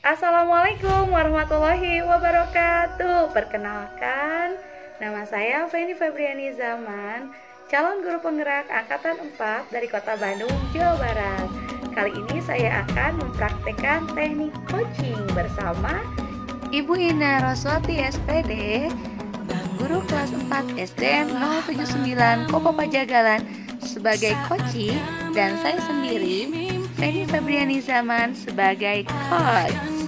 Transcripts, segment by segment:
Assalamualaikum warahmatullahi wabarakatuh. Perkenalkan, nama saya Feni Febriani Zaman, calon guru penggerak Angkatan 4 dari Kota Bandung, Jawa Barat. Kali ini saya akan mempraktekkan teknik coaching bersama Ibu Ina Roswati SPD, guru kelas 4 SDN 079 Kopo Pajagalan sebagai coaching, dan saya sendiri Feni Febriani Zaman sebagai coach.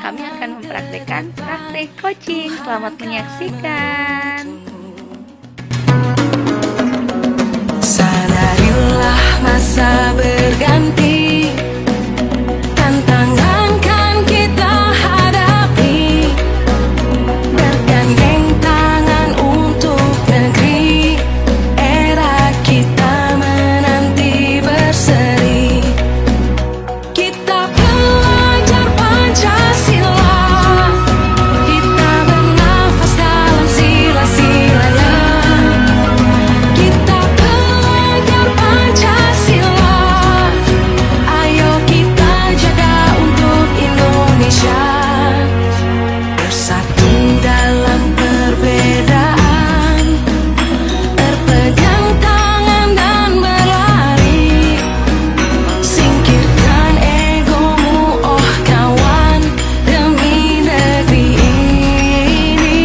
Kami akan mempraktekkan praktek coaching. Selamat menyaksikan. Sadarilah masa berganti, tantangan kan kita hadapi, bergandeng tangan untuk negeri, era kita menanti berseri. Kita belajar Pancasila, kita bernafas dalam sila-silanya. Kita belajar Pancasila, ayo kita jaga untuk Indonesia. Bersatu dalam perbedaan, berpegang tangan dan berlari. Singkirkan egomu, oh kawan, demi negeri ini.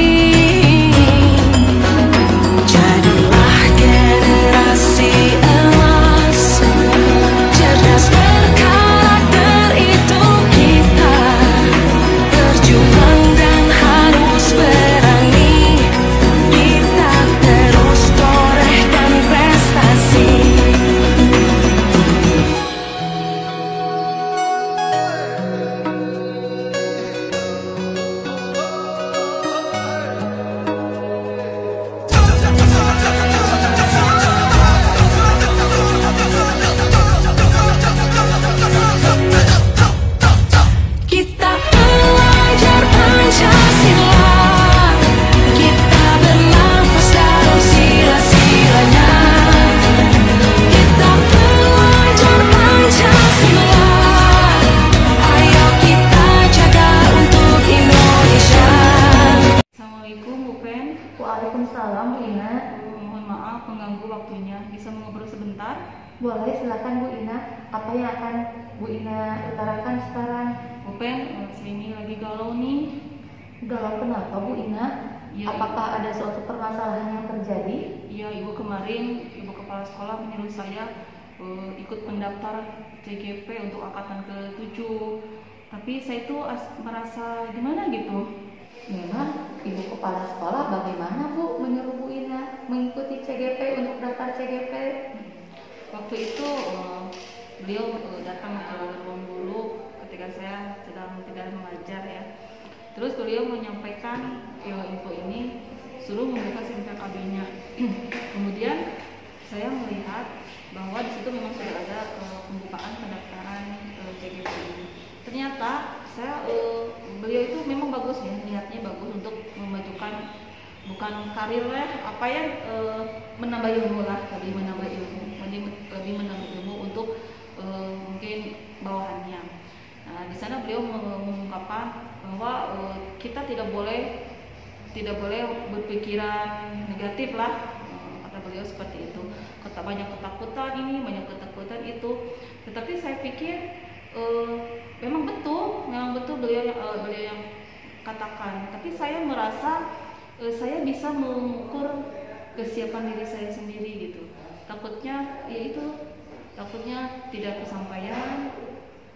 Jadilah generasi emas, cerdas berkarakter itu kita. Berjuang dan harus berani, kita terus torehkan prestasi. Kita belajar Pancasila, kita bernafas dalam sila-silanya. Kita belajar Pancasila, ayo kita jaga untuk Indonesia. Assalamualaikum Bu Pen. Waalaikumsalam, Bu Ina. Mohon maaf mengganggu waktunya. Bisa mengobrol sebentar? Boleh, silakan Bu Ina. Apa yang akan Bu Ina utarakan sekarang? Bu Pen, saya ini lagi galau nih. Galau kenapa, Bu Ina? Ya, Apakah ada suatu permasalahan yang terjadi? Iya, Ibu kemarin Ibu Kepala Sekolah menyuruh saya ikut mendaftar CGP untuk angkatan ke-7. Tapi saya itu merasa gimana gitu. Memang Ibu Kepala Sekolah bagaimana Bu menyuruh Bu Ina mengikuti CGP untuk daftar CGP? Waktu itu beliau datang ke ruang guru ketika saya sedang tidak mengajar ya. Terus beliau menyampaikan info ini, suruh membuka SIM KB-nya. Kemudian saya melihat bahwa di situ memang sudah ada pembukaan pendaftaran CGP ini. Ternyata beliau itu memang bagus ya, niatnya bagus untuk memajukan bukan karir apa ya, menambah ilmu lah, lebih menambah ilmu untuk mungkin bawahannya. Nah, di sana beliau mengungkapkan bahwa kita tidak boleh berpikiran negatif lah, kata beliau seperti itu. Kata banyak ketakutan ini, banyak ketakutan itu. Tetapi saya pikir memang betul beliau yang katakan. Tapi saya merasa saya bisa mengukur kesiapan diri saya sendiri gitu. Takutnya tidak kesampaian,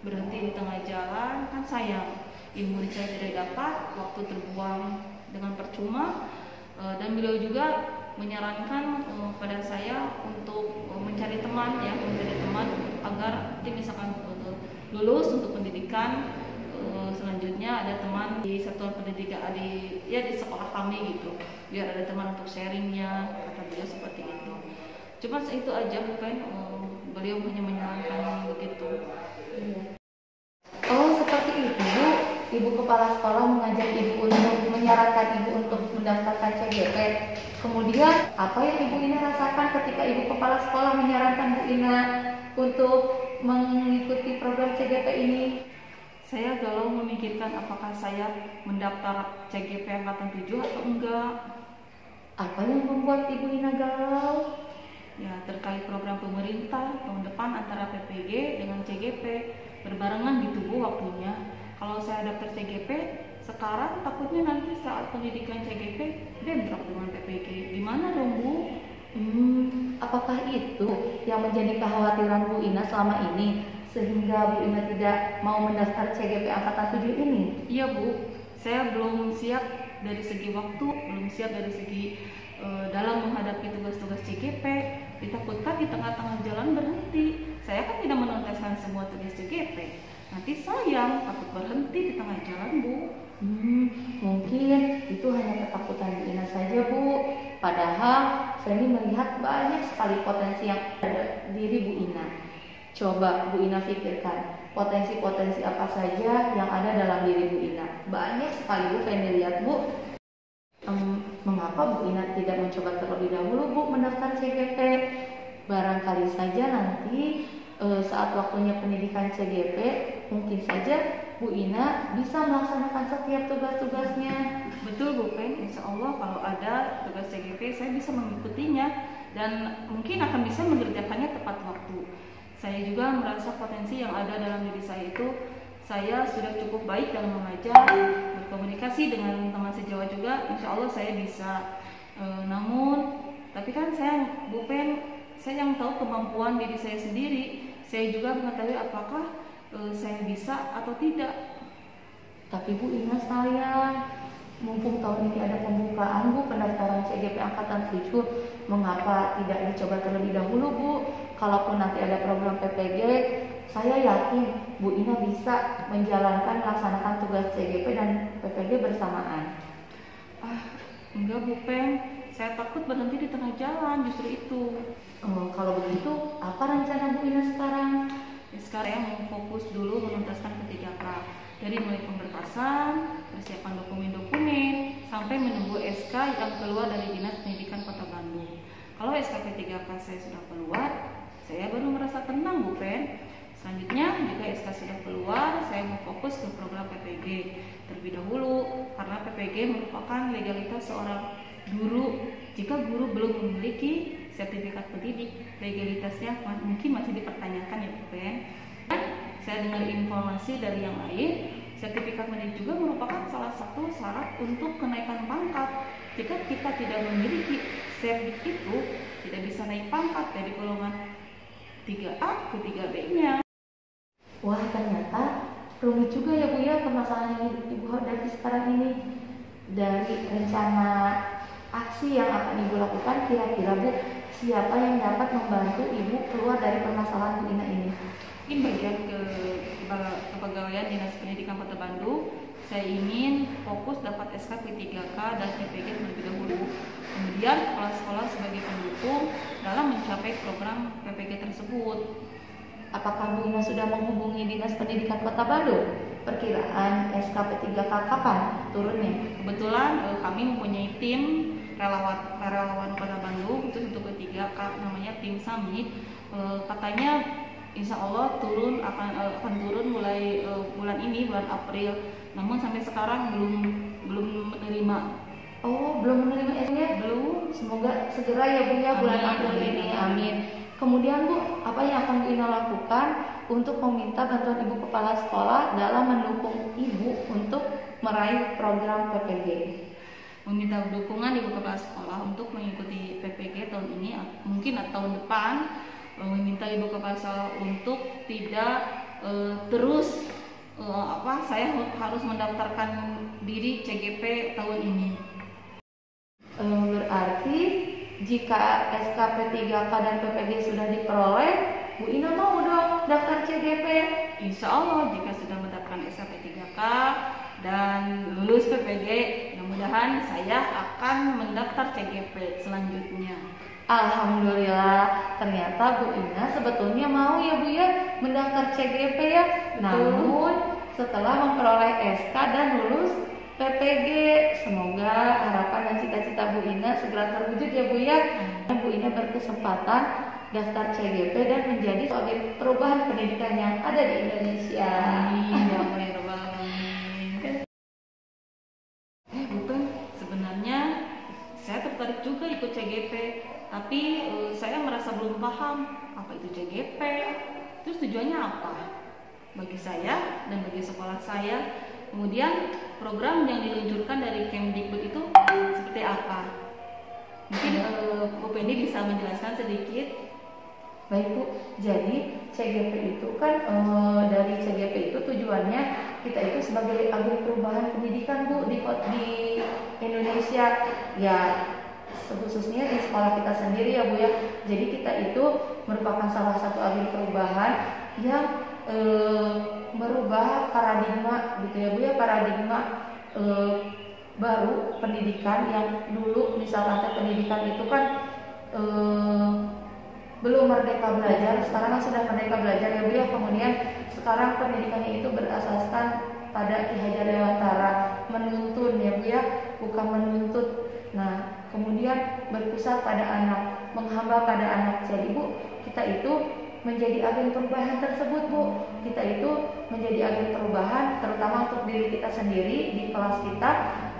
berhenti di tengah jalan, kan sayang. Ilmu saya tidak dapat, waktu terbuang dengan percuma. Dan beliau juga menyarankan pada saya untuk mencari teman agar nanti misalkan lulus untuk pendidikan selanjutnya ada teman di satuan pendidikan di sekolah kami gitu, biar ada teman untuk sharingnya, kata beliau seperti itu. Cuma itu aja, bukan beliau hanya menyarankan begitu. Oh, seperti itu Bu. Ibu Kepala Sekolah mengajak Ibu untuk menyarankan Ibu untuk mendaftarkan CGP. Kemudian apa yang Ibu Ina rasakan ketika Ibu Kepala Sekolah menyarankan Bu Ina untuk mengikuti program CGP ini? Saya galau memikirkan apakah saya mendaftar CGP angkatan 7 atau enggak. Apa yang membuat Ibu Ina galau? Ya, terkait program pemerintah tahun depan antara PPG dengan CGP berbarengan ditunggu waktunya. Kalau saya daftar CGP sekarang, takutnya nanti saat pendidikan CGP bentrok dengan PPG. Gimana dong, Bu? Apakah itu yang menjadi kekhawatiran Bu Ina selama ini sehingga Bu Ina tidak mau mendaftar CGP angkatan 7 ini? Iya, Bu. Saya belum siap dari segi waktu, belum siap dari segi dalam menghadapi tugas-tugas CGP. Ditakutkan di tengah-tengah jalan berhenti. Saya kan tidak menuntaskan semua tugas CGP. Nanti sayang, takut berhenti di tengah jalan, Bu. Mungkin itu hanya ketakutan Bu Ina saja, Bu. Padahal saya ini melihat banyak sekali potensi yang ada di diri Bu Ina. Coba Bu Ina pikirkan, potensi-potensi apa saja yang ada dalam diri Bu Ina. Banyak sekali, Bu. Pengen dilihat, Bu. Mengapa Bu Ina tidak mencoba terlebih dahulu, Bu, mendaftar CGP? Barangkali saja nanti saat waktunya pendidikan CGP, mungkin saja Bu Ina bisa melaksanakan setiap tugas-tugasnya. Betul, Bu Pen. Insya Allah kalau ada tugas CGP saya bisa mengikutinya dan mungkin akan bisa mengerjakannya tepat waktu. Saya juga merasa potensi yang ada dalam diri saya itu, saya sudah cukup baik dalam mengajar, berkomunikasi dengan teman sejawat juga. Insya Allah saya bisa. Namun, tapi kan saya, Bu Pen, saya yang tahu kemampuan diri saya sendiri. Saya juga mengetahui apakah saya bisa atau tidak. Tapi Bu Ina sayang, mumpung tahun ini ada pembukaan, Bu, pendaftaran CGP angkatan 7, mengapa tidak dicoba terlebih dahulu, Bu? Kalaupun nanti ada program PPG, saya yakin Bu Ina bisa menjalankan melaksanakan tugas CGP dan PPG bersamaan. Enggak, Bu Pen, saya takut berhenti di tengah jalan, justru itu. Kalau begitu, apa rencana Bu Ina sekarang? Sekarang saya mau fokus dulu menuntaskan P3K, dari mulai pemberkasan, persiapan dokumen-dokumen, sampai menunggu SK yang keluar dari Dinas Pendidikan Kota Bandung. Kalau SK P3K saya sudah keluar, saya baru merasa tenang, Bu Pen. Selanjutnya, jika SK sudah keluar, saya mau fokus ke program PPG terlebih dahulu, karena PPG merupakan legalitas seorang guru. Jika guru belum memiliki sertifikat pendidik, legalitasnya mungkin masih dipertanyakan, ya, Bu Pen. Saya dengar informasi dari yang lain, sertifikat pendidik juga merupakan salah satu syarat untuk kenaikan pangkat. Jika kita tidak memiliki sertifikat itu, tidak bisa naik pangkat dari golongan 3A ke 3B-nya. Wah, ternyata rumit juga ya, Bu, ya, permasalahan yang Ibu hadapi sekarang ini. Dari rencana aksi yang akan Ibu lakukan, kira-kira, Bu, siapa yang dapat membantu Ibu keluar dari permasalahan Bu Ina ini? Ini bagian kepegawaian Dinas Pendidikan Kota Bandung. Saya ingin fokus dapat SK P3K dan PPG terlebih dahulu. Kemudian sekolah-sekolah sebagai pendukung dalam mencapai program PPG tersebut. Apakah Bu Ina sudah menghubungi Dinas Pendidikan Kota Bandung? Perkiraan SK P3K kapan turunnya? Kebetulan kami mempunyai tim relawan Kota Bandung khusus untuk P3K, namanya tim Summit. Katanya Insya Allah akan turun mulai bulan ini, bulan April. Namun sampai sekarang belum menerima. Oh, belum menerima SK-nya? Belum. Semoga segera ya, Bu, ya, bulan April ini. Amin. Kemudian, Bu, apa yang akan Bu Ina lakukan untuk meminta bantuan Ibu Kepala Sekolah dalam mendukung Ibu untuk meraih program PPG? Meminta dukungan Ibu Kepala Sekolah untuk mengikuti PPG tahun ini, mungkin tahun depan. Meminta Ibu Kepala Sekolah untuk tidak terus saya harus mendaftarkan diri CGP tahun ini. Berarti jika SK P3K dan PPG sudah diperoleh, Bu Ina mau dong daftar CGP? Insya Allah jika sudah mendapatkan SK P3K dan lulus PPG, mudah-mudahan saya akan mendaftar CGP selanjutnya. Alhamdulillah, ternyata Bu Ina sebetulnya mau ya, Bu, ya, mendaftar CGP, ya. Namun setelah memperoleh SK dan lulus PPG, semoga harapan dan cita-cita Bu Ina segera terwujud ya, Bu, ya. Bu Ina berkesempatan daftar CGP dan menjadi sebagai perubahan pendidikan yang ada di Indonesia. Amin. tapi saya merasa belum paham apa itu CGP, terus tujuannya apa bagi saya dan bagi sekolah saya. Kemudian program yang diluncurkan dari Kemdikbud itu seperti apa? Mungkin Bu Pendi bisa menjelaskan sedikit. Baik Bu, jadi CGP itu kan dari CGP itu tujuannya kita itu sebagai agen perubahan pendidikan Bu di Indonesia ya, khususnya di sekolah kita sendiri ya Bu ya. Jadi kita itu merupakan salah satu agen perubahan yang merubah paradigma gitu ya Bu ya, paradigma baru pendidikan yang dulu misalnya pendidikan itu kan belum merdeka belajar, sekarang sudah merdeka belajar ya Bu ya. Kemudian sekarang pendidikannya itu berasaskan pada Ki Hajar Dewantara, menuntun ya Bu ya, bukan menuntut. Nah, kemudian berpusat pada anak, menghamba pada anak. Jadi Bu, kita itu menjadi agen perubahan tersebut Bu. Kita itu menjadi agen perubahan terutama untuk diri kita sendiri di kelas kita,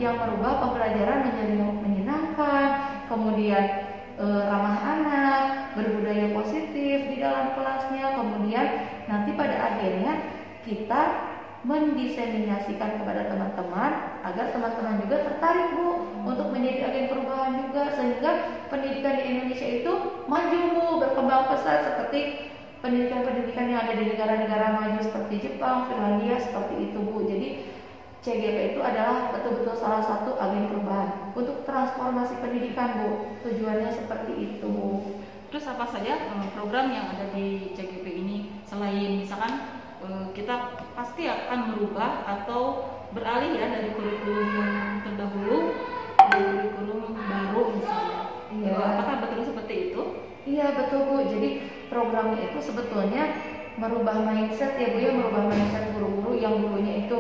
yang merubah pembelajaran menjadi menyenangkan, kemudian ramah anak, berbudaya positif di dalam kelasnya. Kemudian nanti pada akhirnya kita mendiseminasikan kepada teman-teman agar teman-teman juga tertarik Bu untuk menjadi agen perubahan juga, sehingga pendidikan di Indonesia itu maju Bu, berkembang pesat seperti pendidikan-pendidikan yang ada di negara-negara maju seperti Jepang, Finlandia, seperti itu Bu. Jadi CGP itu adalah betul-betul salah satu agen perubahan untuk transformasi pendidikan Bu. Tujuannya seperti itu. Terus apa saja program yang ada di CGP ini, selain misalkan kita pasti akan merubah atau beralih ya dari kurikulum yang terdahulu ke kurikulum baru misalnya. Iya. Apakah betul seperti itu? Iya betul Bu. Jadi programnya itu sebetulnya merubah mindset ya Bu ya, merubah mindset guru-guru yang dulunya itu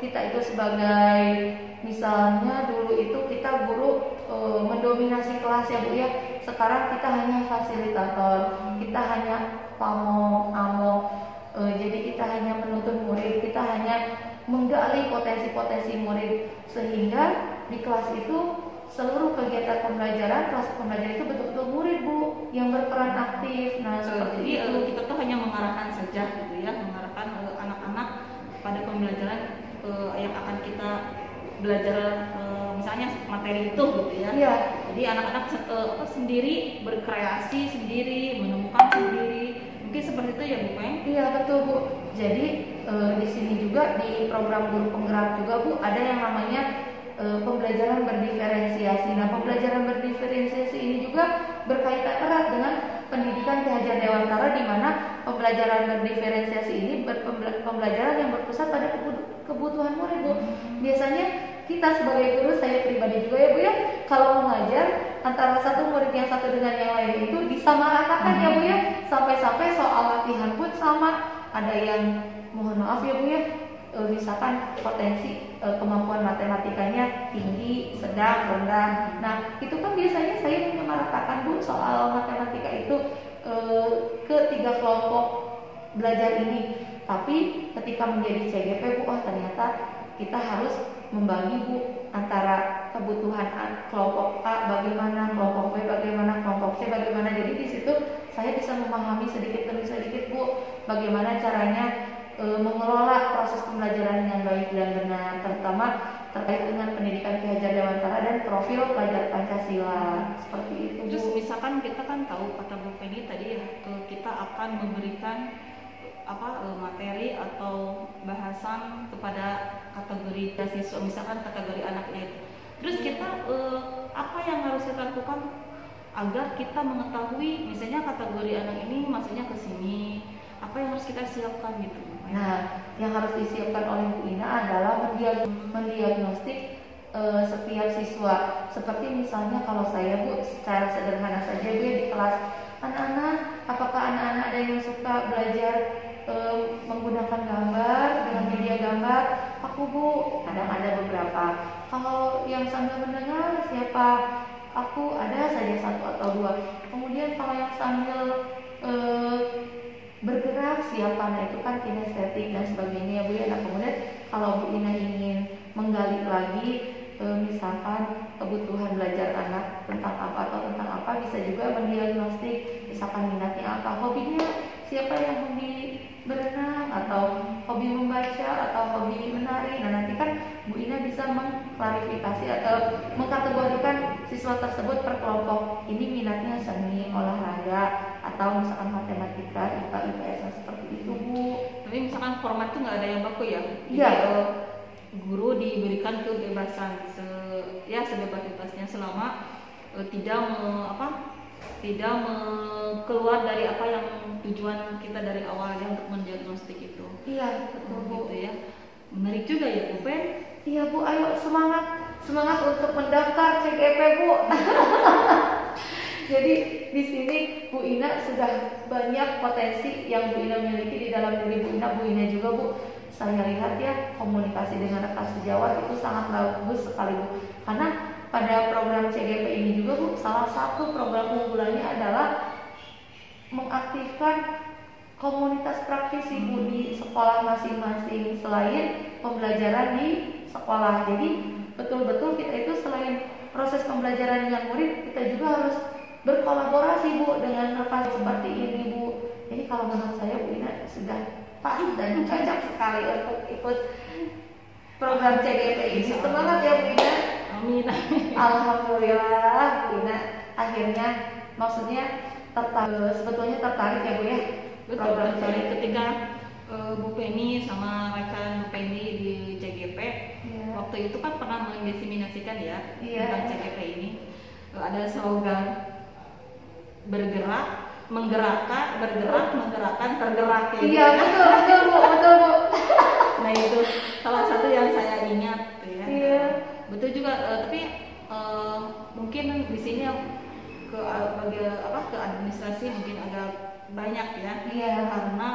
kita itu sebagai misalnya dulu itu kita guru mendominasi kelas ya Bu ya. Sekarang kita hanya fasilitator, kita hanya pamong, among. Jadi kita hanya menuntun murid, kita hanya menggali potensi-potensi murid, sehingga di kelas itu seluruh kegiatan pembelajaran, kelas pembelajaran itu betul-betul murid Bu yang berperan aktif. Nah seperti Jadi itu. kita tuh hanya mengarahkan saja gitu ya, mengarahkan anak-anak pada pembelajaran yang akan kita belajar, misalnya materi itu gitu ya. Iya. Jadi anak-anak sendiri berkreasi sendiri, menemukan sendiri. Mungkin seperti itu ya Bu Peng? Iya betul Bu. Jadi di sini juga di program guru penggerak juga Bu ada yang namanya pembelajaran berdiferensiasi. Nah pembelajaran berdiferensiasi ini juga berkaitan erat dengan pendidikan Ki Hajar Dewantara, di mana pembelajaran berdiferensiasi ini pembelajaran yang berpusat pada kebutuhan murid Bu. Biasanya kita sebagai guru, saya pribadi juga ya Bu ya, kalau mengajar antara satu murid yang satu dengan yang lain itu disamaratakan ya Bu ya, sampai-sampai soal latihan pun sama. Ada yang mohon maaf ya Bu ya, misalkan potensi kemampuan matematikanya tinggi, sedang, rendah. Nah itu kan biasanya saya menyamaratakan Bu soal matematika itu ke 3 kelompok belajar ini. Tapi ketika menjadi CGP Bu, oh ternyata kita harus membagi Bu antara kebutuhan kelompok A bagaimana, kelompok B bagaimana, kelompok C bagaimana. Jadi di situ saya bisa memahami sedikit demi sedikit Bu bagaimana caranya mengelola proses pembelajaran yang baik dan benar, terutama terkait dengan pendidikan Ki Hajar Dewantara dan profil pelajar Pancasila, seperti itu Bu. Terus misalkan kita kan tahu kata Bu Penny tadi ya, kita akan memberikan materi atau bahasan kepada kategori siswa, misalkan kategori anaknya itu. Terus kita apa yang harus kita lakukan agar kita mengetahui misalnya kategori anak ini maksudnya ke sini, apa yang harus kita siapkan gitu. Nah, yang harus disiapkan oleh Bu Ina adalah mendiagnostik setiap siswa. Seperti misalnya kalau saya Bu, secara sederhana saja Bu di kelas anak-anak, apakah anak-anak ada yang suka belajar menggunakan gambar dengan media gambar? Aku Bu, kadang ada beberapa. Kalau yang sambil mendengar siapa? Aku ada saja 1 atau 2. Kemudian kalau yang sambil bergerak siapa? Nah itu kan kinestetik dan sebagainya ya Bu ya. Nah kemudian kalau Bu Ina ingin menggali lagi misalkan kebutuhan belajar anak tentang apa atau tentang apa, bisa juga mendiagnostik misalkan minatnya apa, hobinya siapa yang hobi berenang atau hobi membaca atau hobi menari. Nah nanti kan Bu Ina bisa mengklarifikasi atau mengkategorikan siswa tersebut per kelompok, ini minatnya seni, olahraga, atau misalkan matematika, IPA, IPS, seperti itu Bu. Tapi misalkan format itu nggak ada yang baku ya? Iya. Guru diberikan kebebasan sebebas-bebasnya selama tidak keluar dari apa yang tujuan kita dari awalnya untuk mendiagnostik itu. Iya betul Bu. Gitu ya. Menarik juga ya Bu Pen. Iya Bu, ayo semangat untuk mendaftar CGP Bu. Jadi di sini Bu Ina sudah banyak potensi yang Bu Ina miliki di dalam diri Bu Ina. Bu Ina juga Bu, saya lihat ya komunikasi dengan rekan sejawat itu sangat bagus sekali Bu. Karena pada program CGP ini juga Bu, salah satu program unggulannya adalah mengaktifkan komunitas praktisi Bu di sekolah masing-masing selain pembelajaran di sekolah. Jadi betul-betul kita itu selain proses pembelajaran dengan murid, kita juga harus berkolaborasi Bu dengan rekan seperti ini Bu. Jadi kalau menurut saya Bu Ina sudah pas dan cocok sekali untuk ikut program CGP ini. Semangat ya Bu Ina. Amin. Alhamdulillah Bu Ina akhirnya sebetulnya tertarik ya Bu ya. Betul, ketika Bu Penny sama rekan Bu Penny di CGP waktu itu kan pernah mendiseminasikan ya tentang CGP ini. Ada slogan bergerak, menggerakkan, tergerak ya. Iya betul Bu. Nah itu salah satu yang saya ingat ya. Iya. Betul juga, tapi mungkin di sini ke administrasi mungkin agak banyak ya. Iya. Karena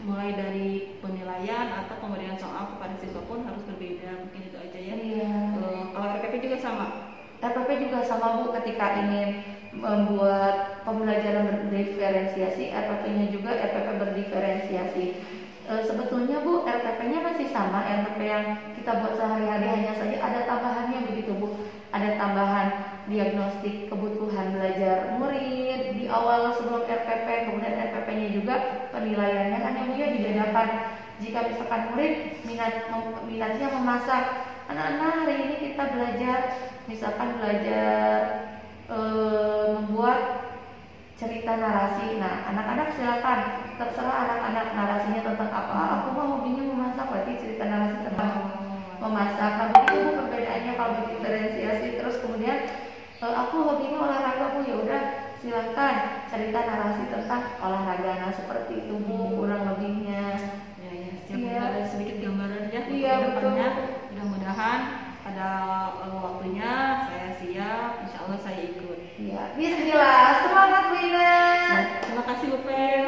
mulai dari penilaian atau pemberian soal kepada siswa pun harus berbeda, mungkin itu aja ya. Iya. Kalau RPP juga sama. RPP juga sama Bu, ketika ingin membuat pembelajaran berdiferensiasi, RPP-nya juga RPP berdiferensiasi. Sebetulnya Bu, RPP-nya masih sama, RPP yang kita buat sehari-hari, hanya saja ada tambahannya begitu Bu. Ada tambahan diagnostik kebutuhan belajar murid di awal sebelum RPP, kemudian RPP-nya juga penilaiannya kan yang Bu ya dibedakan. Jika misalkan murid minatnya memasak, anak-anak hari ini kita belajar membuat cerita narasi. Nah, anak-anak silakan, terserah anak-anak narasinya tentang apa. Aku mah hobinya memasak, berarti cerita narasi tentang memasak. Nah, begitu Bu perbedaannya kalau berdiferensiasi. Terus kemudian aku hobinya olahraga Bu, ya udah silakan cerita narasi tentang olahraga. Nah, seperti itu Bu kurang lebihnya. Ada sedikit gambaran ya. Iya betul. Mudah-mudahan pada waktunya saya siap, insya Allah saya ikut. Iya, bismillah, semangat Bu Ina. Terima kasih Bu Pen.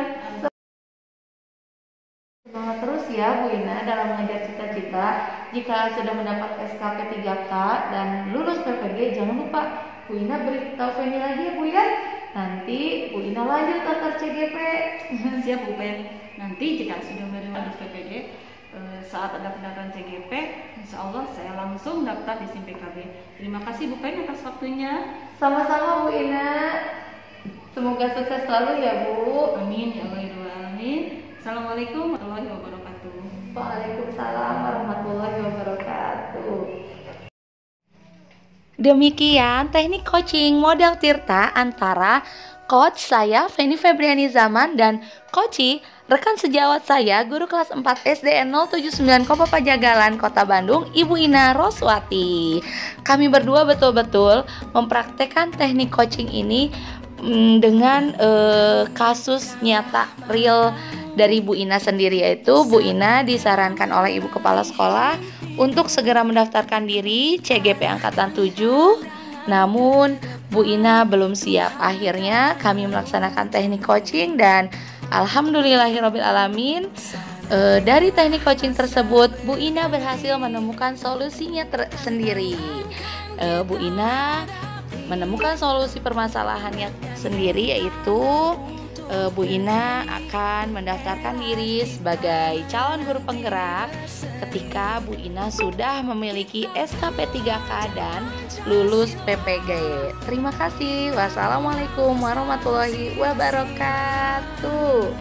Semangat terus ya Bu Ina dalam mengejar cita-cita. Jika sudah mendapat SKP 3K dan lulus PPG, jangan lupa Bu Ina beritahu Feni lagi ya Bu ya. Nanti Bu Ina lanjut daftar CGP. Siap Bu Pen. Nanti jika sudah menerima PPG, saat ada pendaftaran CGP, insya Allah saya langsung daftar di SIM PKB. Terima kasih Bu Pen atas waktunya. Sama-sama Bu Ina. Semoga sukses selalu ya Bu. Amin ya Allah ya Alamin. Assalamualaikum warahmatullahi wabarakatuh. Waalaikumsalam warahmatullahi wabarakatuh. Demikian teknik coaching model Tirta antara coach saya Feni Febriani Zaman dan coach rekan sejawat saya guru kelas 4 SDN 079 Kopo Pajagalan Kota Bandung, Ibu Ina Roswati. Kami berdua betul-betul mempraktekkan teknik coaching ini dengan kasus nyata real dari Bu Ina sendiri, yaitu Bu Ina disarankan oleh Ibu Kepala Sekolah untuk segera mendaftarkan diri CGP Angkatan 7. Namun Bu Ina belum siap. Akhirnya kami melaksanakan teknik coaching dan alhamdulillahirobbilalamin dari teknik coaching tersebut Bu Ina berhasil menemukan solusinya sendiri. Bu Ina menemukan solusi permasalahannya sendiri, yaitu Bu Ina akan mendaftarkan diri sebagai calon guru penggerak ketika Bu Ina sudah memiliki SKP 3K dan lulus PPG. Terima kasih. Wassalamualaikum warahmatullahi wabarakatuh.